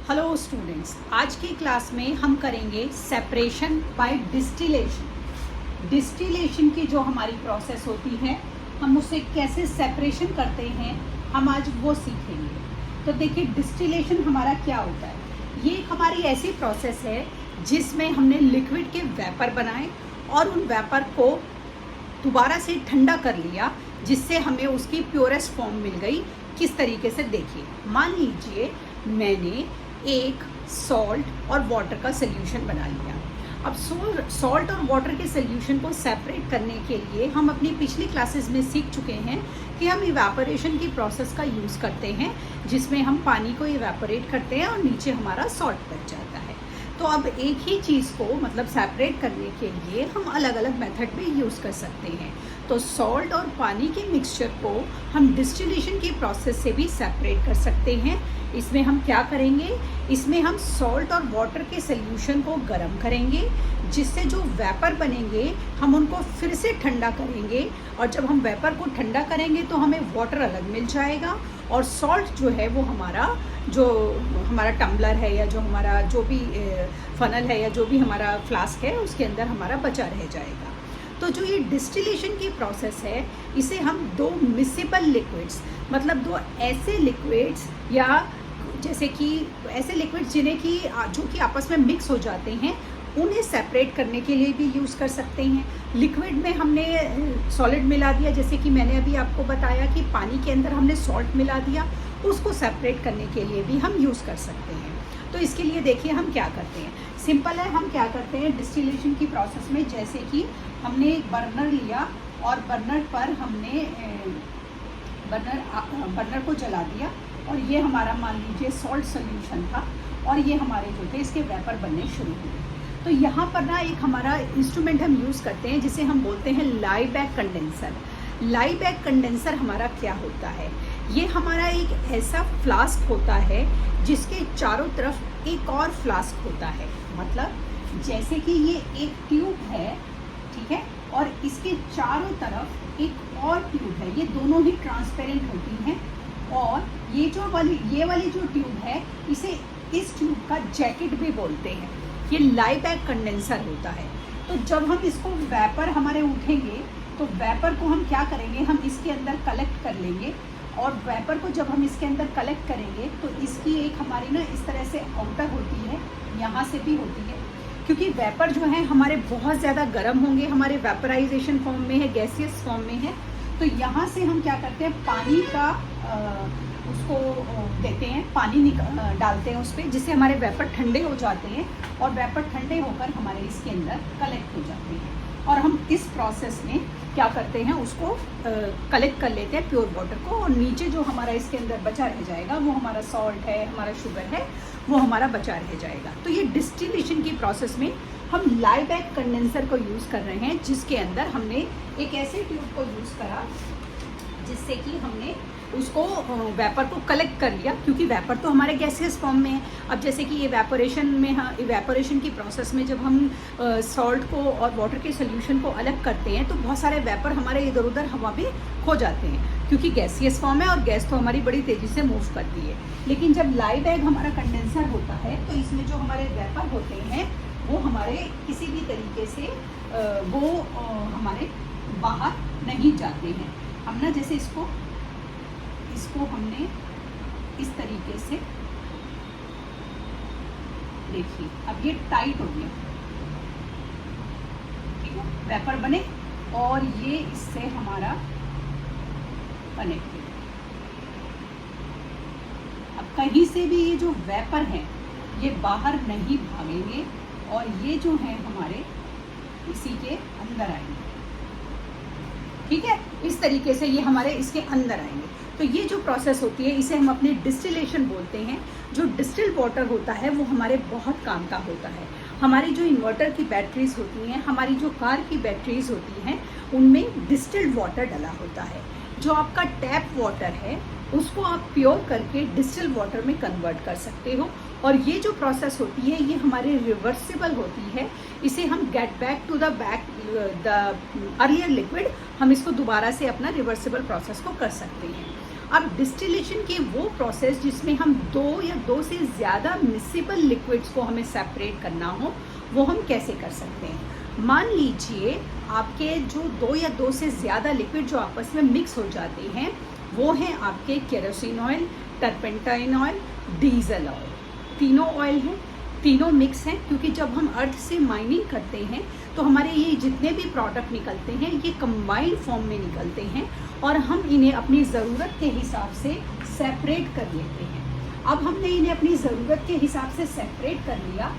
Hello students, आज की class में हम करेंगे सेपरेशन बाय डिस्टिलेशन। डिस्टिलेशन की जो हमारी प्रोसेस होती है, हम उसे कैसे सेपरेशन करते हैं, हम आज वो सीखेंगे। तो देखिए, डिस्टिलेशन हमारा क्या होता है। ये हमारी ऐसी प्रोसेस है जिसमें हमने लिक्विड के वेपर बनाए और उन वेपर को दोबारा से ठंडा कर लिया, जिससे हमें उसकी प्योरेस्ट फॉर्म मिल गई। किस तरीके से, देखिए, मान लीजिए मैंने एक सॉल्ट और वाटर का सल्यूशन बना लिया। अब सॉल्ट और वाटर के सल्यूशन को सेपरेट करने के लिए हम अपनी पिछली क्लासेस में सीख चुके हैं कि हम इवेपोरेशन की प्रोसेस का यूज़ करते हैं, जिसमें हम पानी को इवेपोरेट करते हैं और नीचे हमारा सॉल्ट बच जाता है। तो अब एक ही चीज़ को मतलब सेपरेट करने के लिए हम अलग अलग मेथड में यूज़ कर सकते हैं। तो सॉल्ट और पानी के मिक्सचर को हम डिस्टिलेशन की प्रोसेस से भी सेपरेट कर सकते हैं। इसमें हम क्या करेंगे, इसमें हम सॉल्ट और वाटर के सल्यूशन को गर्म करेंगे, जिससे जो वेपर बनेंगे हम उनको फिर से ठंडा करेंगे। और जब हम वेपर को ठंडा करेंगे तो हमें वाटर अलग मिल जाएगा और सॉल्ट जो है वो हमारा टम्बलर है या जो भी फनल है या जो भी हमारा फ्लास्क है उसके अंदर हमारा बचा रह जाएगा। तो जो ये डिस्टिलेशन की प्रोसेस है, इसे हम दो मिक्सेबल लिक्विड्स, मतलब दो ऐसे लिक्विड्स या जैसे कि ऐसे लिक्विड्स जो कि आपस में मिक्स हो जाते हैं, उन्हें सेपरेट करने के लिए भी यूज़ कर सकते हैं। लिक्विड में हमने सॉलिड मिला दिया, जैसे कि मैंने अभी आपको बताया कि पानी के अंदर हमने सॉल्ट मिला दिया, उसको सेपरेट करने के लिए भी हम यूज़ कर सकते हैं। तो इसके लिए देखिए हम क्या करते हैं, सिंपल है। हम क्या करते हैं डिस्टिलेशन की प्रोसेस में, जैसे कि हमने एक बर्नर लिया और बर्नर पर हमने बर्नर को जला दिया और ये हमारा मान लीजिए सॉल्ट सोल्यूशन था और ये हमारे जो थे इसके वेपर बनने शुरू हुए। तो यहाँ पर ना एक हमारा इंस्ट्रूमेंट हम यूज़ करते हैं जिसे हम बोलते हैं लाई बैक कंडेंसर। लाई बैक कंडेंसर हमारा क्या होता है, ये हमारा एक ऐसा फ्लास्क होता है जिसके चारों तरफ एक और फ्लास्क होता है। मतलब जैसे कि ये एक ट्यूब है, ठीक है, और इसके चारों तरफ एक और ट्यूब है, ये दोनों ही ट्रांसपेरेंट होती हैं। और ये वाली जो ट्यूब है, इसे इस ट्यूब का जैकेट भी बोलते हैं। ये लाई बैक कंडेंसर होता है। तो जब हम इसको वेपर हमारे उठेंगे तो वेपर को हम क्या करेंगे, हम इसके अंदर कलेक्ट कर लेंगे। और वेपर को जब हम इसके अंदर कलेक्ट करेंगे तो इसकी एक हमारी ना इस तरह से आउटर होती है, यहाँ से भी होती है, क्योंकि वेपर जो है हमारे बहुत ज़्यादा गर्म होंगे, हमारे वेपराइजेशन फॉर्म में है, गैसियस फॉर्म में है। तो यहाँ से हम क्या करते हैं, पानी का उसको देते हैं, पानी डालते हैं उस पर, जिससे हमारे वेपर ठंडे हो जाते हैं और वेपर ठंडे होकर हमारे इसके अंदर कलेक्ट हो जाते हैं। और हम इस प्रोसेस में क्या करते हैं, उसको कलेक्ट कर लेते हैं प्योर वाटर को, और नीचे जो हमारा इसके अंदर बचा रह जाएगा वो हमारा सॉल्ट है, हमारा शुगर है, वो हमारा बचा रह जाएगा। तो ये डिस्टिलेशन की प्रोसेस में हम लाई बैक कंडेंसर को यूज़ कर रहे हैं, जिसके अंदर हमने एक ऐसे ट्यूब को यूज़ करा जिससे कि हमने उसको वेपर को कलेक्ट कर लिया, क्योंकि वेपर तो हमारे गैसियस फॉर्म में है। अब जैसे कि इवेपोरेशन में, हाँ, इवेपोरेशन की प्रोसेस में जब हम सॉल्ट को और वाटर के सोल्यूशन को अलग करते हैं तो बहुत सारे वेपर हमारे इधर उधर हवा में खो जाते हैं, क्योंकि गैसियस फॉर्म है और गैस तो हमारी बड़ी तेज़ी से मूव करती है। लेकिन जब लाई बैक हमारा कंडेंसर होता है तो इसमें जो हमारे वेपर होते हैं वो हमारे किसी भी तरीके से वो हमारे बाहर नहीं जाते हैं। हम ना जैसे इसको हमने इस तरीके से, देखिए अब ये टाइट हो गया, ठीक है, वेपर बने और ये इससे हमारा कनेक्ट है। अब कहीं से भी ये जो वेपर है ये बाहर नहीं भागेंगे और ये जो है हमारे इसी के अंदर आएंगे, ठीक है, इस तरीके से ये हमारे इसके अंदर आएंगे। तो ये जो प्रोसेस होती है इसे हम अपने डिस्टिलेशन बोलते हैं। जो डिस्टिल्ड वाटर होता है वो हमारे बहुत काम का होता है। हमारी जो इन्वर्टर की बैटरीज होती हैं, हमारी जो कार की बैटरीज होती हैं, उनमें डिस्टिल्ड वाटर डला होता है। जो आपका टैप वाटर है उसको आप प्योर करके डिस्टिल्ड वाटर में कन्वर्ट कर सकते हो। और ये जो प्रोसेस होती है ये हमारे रिवर्सिबल होती है। इसे हम get back to the earlier liquid, हम इसको दोबारा से अपना रिवर्सिबल प्रोसेस को कर सकते हैं। अब डिस्टिलेशन के वो प्रोसेस जिसमें हम दो या दो से ज़्यादा मिक्सेबल लिक्विड्स को हमें सेपरेट करना हो, वो हम कैसे कर सकते हैं। मान लीजिए आपके जो दो या दो से ज़्यादा लिक्विड जो आपस में मिक्स हो जाते हैं, वो हैं आपके kerosene oil, turpentine oil, diesel oil. तीनों ऑयल हैं, तीनों मिक्स हैं, क्योंकि जब हम अर्थ से माइनिंग करते हैं तो हमारे ये जितने भी प्रोडक्ट निकलते हैं ये कंबाइंड फॉर्म में निकलते हैं और हम इन्हें अपनी ज़रूरत के हिसाब से सेपरेट कर लेते हैं। अब हमने इन्हें अपनी ज़रूरत के हिसाब से सेपरेट कर लिया।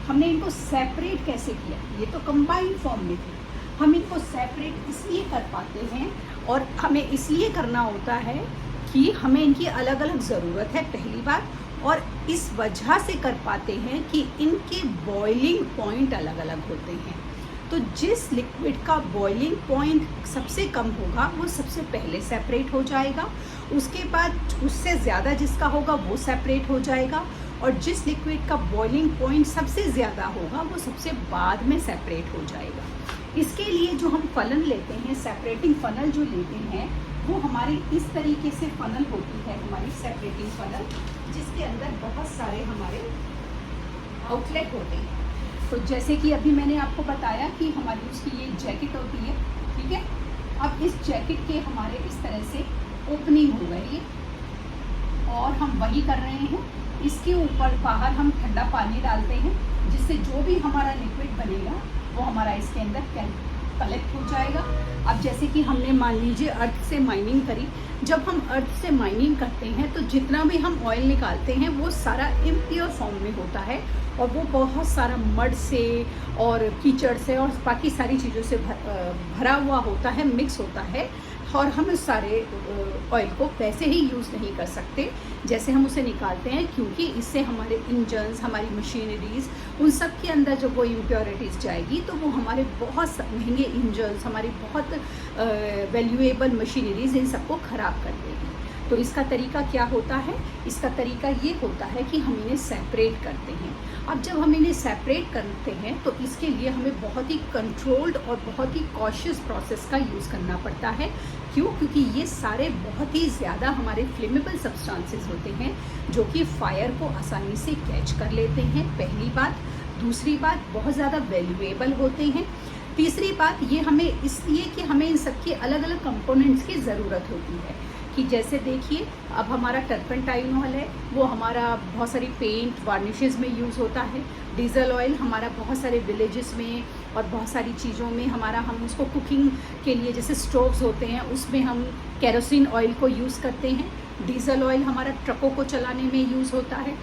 हमने इनको सेपरेट कैसे किया, ये तो कंबाइंड फॉर्म में थे। हम इनको सेपरेट इसलिए कर पाते हैं और हमें इसलिए करना होता है कि हमें इनकी अलग अलग ज़रूरत है, पहली बात, और इस वजह से कर पाते हैं कि इनके बॉइलिंग पॉइंट अलग अलग होते हैं। तो जिस लिक्विड का बॉइलिंग पॉइंट सबसे कम होगा वो सबसे पहले सेपरेट हो जाएगा, उसके बाद उससे ज़्यादा जिसका होगा वो सेपरेट हो जाएगा, और जिस लिक्विड का बॉइलिंग पॉइंट सबसे ज़्यादा होगा वो सबसे बाद में सेपरेट हो जाएगा। इसके लिए जो हम फनल लेते हैं, सेपरेटिंग फनल जो लेते हैं, वो हमारी इस तरीके से फनल होती है, हमारी सेपरेटिंग फनल, जिसके अंदर बहुत सारे हमारे आउटलेट होते हैं। तो जैसे कि अभी मैंने आपको बताया कि हमारी उसकी ये जैकेट होती है, ठीक है। अब इस जैकेट के हमारे इस तरह से ओपनिंग हो गई है और हम वही कर रहे हैं। इसके ऊपर बाहर हम ठंडा पानी डालते हैं, जिससे जो भी हमारा लिक्विड बनेगा वो हमारा इसके अंदर कलेक्ट हो जाएगा। अब जैसे कि हमने मान लीजिए अर्थ से माइनिंग करी, जब हम अर्थ से माइनिंग करते हैं तो जितना भी हम ऑयल निकालते हैं वो सारा इम्प्योर फॉर्म में होता है और वो बहुत सारा मड से और कीचड़ से और बाकी सारी चीज़ों से भरा हुआ होता है, मिक्स होता है, और हम उस सारे ऑयल को वैसे ही यूज़ नहीं कर सकते जैसे हम उसे निकालते हैं, क्योंकि इससे हमारे इंजन्स, हमारी मशीनरीज़, उन सब के अंदर जब वो इम्प्योरिटीज़ जाएगी तो वो हमारे बहुत महंगे इंजन्स, हमारी बहुत वैल्यूएबल मशीनरीज़, इन सबको ख़राब कर देगी। तो इसका तरीका क्या होता है? इसका तरीका ये होता है कि हम इन्हें सेपरेट करते हैं। अब जब हम इन्हें सेपरेट करते हैं तो इसके लिए हमें बहुत ही कंट्रोल्ड और बहुत ही कॉशियस प्रोसेस का यूज़ करना पड़ता है। क्यों? क्योंकि ये सारे बहुत ही ज़्यादा हमारे फ्लेमेबल सब्सटेंसेस होते हैं जो कि फायर को आसानी से कैच कर लेते हैं, पहली बात। दूसरी बात, बहुत ज़्यादा वैल्यूएबल होते हैं। तीसरी बात, ये हमें इसलिए कि हमें इन सब के अलग अलग कंपोनेंट्स की ज़रूरत होती है। कि जैसे देखिए, अब हमारा टर्पेंटाइन ऑयल है, वो हमारा बहुत सारी पेंट वार्निशेस में यूज़ होता है। डीजल ऑयल हमारा बहुत सारे विलेजेस में और बहुत सारी चीज़ों में हमारा, हम उसको कुकिंग के लिए, जैसे स्टोव्स होते हैं उसमें हम केरोसिन ऑयल को यूज़ करते हैं। डीजल ऑयल हमारा ट्रकों को चलाने में यूज़ होता है।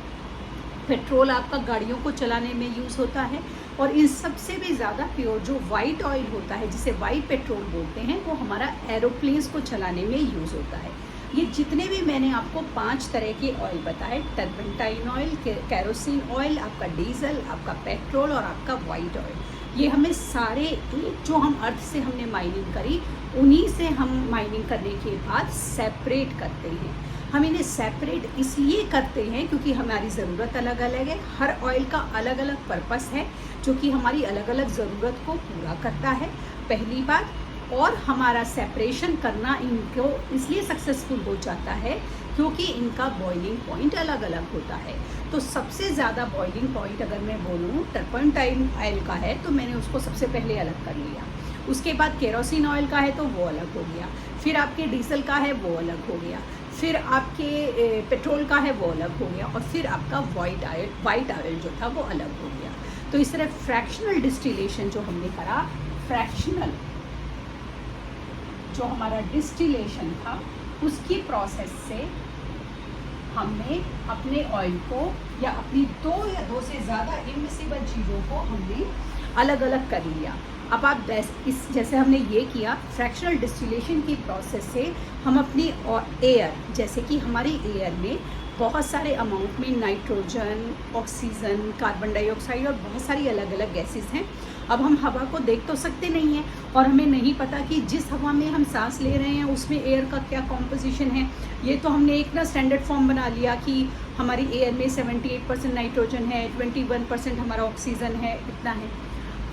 पेट्रोल आपका गाड़ियों को चलाने में यूज़ होता है। और इन सबसे भी ज़्यादा प्योर जो वाइट ऑयल होता है, जिसे वाइट पेट्रोल बोलते हैं, वो हमारा एरोप्लेन्स को चलाने में यूज़ होता है। ये जितने भी मैंने आपको 5 तरह के ऑयल बताए, टर्पेंटाइन ऑयल, केरोसिन ऑयल, आपका डीजल, आपका पेट्रोल और आपका वाइट ऑयल, ये हमें सारे जो हम अर्थ से हमने माइनिंग करी, उन्हीं से हम माइनिंग करने के बाद सेपरेट करते हैं। हम इन्हें सेपरेट इसलिए करते हैं क्योंकि हमारी ज़रूरत अलग अलग है। हर ऑयल का अलग अलग पर्पस है जो कि हमारी अलग अलग ज़रूरत को पूरा करता है, पहली बात। और हमारा सेपरेशन करना इनको इसलिए सक्सेसफुल हो जाता है क्योंकि इनका बॉइलिंग पॉइंट अलग अलग होता है। तो सबसे ज़्यादा बॉइलिंग पॉइंट अगर मैं बोलूँ टर्पेंटाइन ऑयल का है तो मैंने उसको सबसे पहले अलग कर लिया। उसके बाद केरोसिन ऑयल का है तो वो अलग हो गया, फिर आपके डीजल का है वो अलग हो गया, फिर आपके पेट्रोल का है वो अलग हो गया, और फिर आपका वाइट ऑयल जो था वो अलग हो गया। तो इस तरह फ्रैक्शनल डिस्टिलेशन जो हमने करा, फ्रैक्शनल जो हमारा डिस्टिलेशन था, उसकी प्रोसेस से हमने अपने ऑयल को या अपनी दो या दो से ज़्यादा इमिसिबल चीज़ों को हमने अलग अलग कर लिया। अब आप इस जैसे हमने ये किया, फ्रैक्शनल डिस्टिलेशन की प्रोसेस से हम अपनी एयर, जैसे कि हमारी एयर में बहुत सारे अमाउंट में नाइट्रोजन, ऑक्सीजन, कार्बन डाइऑक्साइड और बहुत सारी अलग अलग गैसेस हैं। अब हम हवा को देख तो सकते नहीं हैं और हमें नहीं पता कि जिस हवा में हम सांस ले रहे हैं उसमें एयर का क्या कॉम्पोजिशन है। ये तो हमने एक ना स्टैंडर्ड फॉर्म बना लिया कि हमारी एयर में 78% नाइट्रोजन है, 21% हमारा ऑक्सीजन है, इतना है।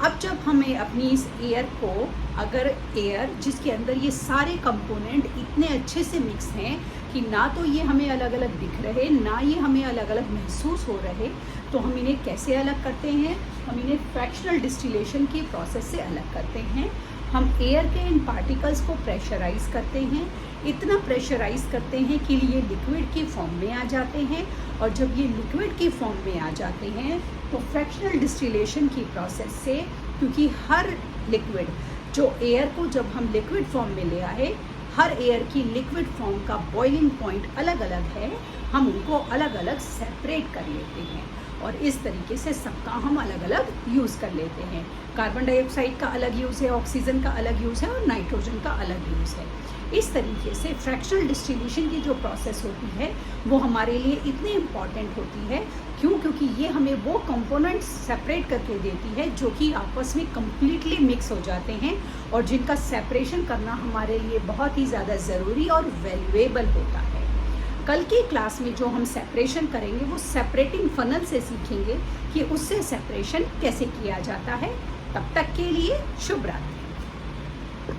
अब जब हमें अपनी इस एयर को, अगर एयर जिसके अंदर ये सारे कंपोनेंट इतने अच्छे से मिक्स हैं कि ना तो ये हमें अलग अलग दिख रहे, ना ये हमें अलग अलग महसूस हो रहे, तो हम इन्हें कैसे अलग करते हैं? हम इन्हें फ्रैक्शनल डिस्टिलेशन की प्रोसेस से अलग करते हैं। हम एयर के इन पार्टिकल्स को प्रेशराइज करते हैं, इतना प्रेशराइज करते हैं कि ये लिक्विड की फॉर्म में आ जाते हैं, और जब ये लिक्विड की फॉर्म में आ जाते हैं तो फ्रैक्शनल डिस्टिलेशन की प्रोसेस से, क्योंकि हर लिक्विड जो एयर को जब हम लिक्विड फॉर्म में ले आए, हर एयर की लिक्विड फॉर्म का बॉइलिंग पॉइंट अलग अलग है, हम उनको अलग अलग सेपरेट कर लेते हैं और इस तरीके से सबका हम अलग अलग यूज़ कर लेते हैं। कार्बन डाइऑक्साइड का अलग यूज़ है, ऑक्सीजन का अलग यूज़ है और नाइट्रोजन का अलग यूज़ है। इस तरीके से फ्रैक्शनल डिस्टिलेशन की जो प्रोसेस होती है वो हमारे लिए इतनी इम्पॉर्टेंट होती है। क्यों? क्योंकि ये हमें वो कंपोनेंट्स सेपरेट करके देती है जो कि आपस में कम्प्लीटली मिक्स हो जाते हैं और जिनका सेपरेशन करना हमारे लिए बहुत ही ज़्यादा ज़रूरी और वैल्यूएबल होता है। कल की क्लास में जो हम सेपरेशन करेंगे वो सेपरेटिंग फनल से सीखेंगे कि उससे सेपरेशन कैसे किया जाता है। तब तक के लिए शुभ रात्रि।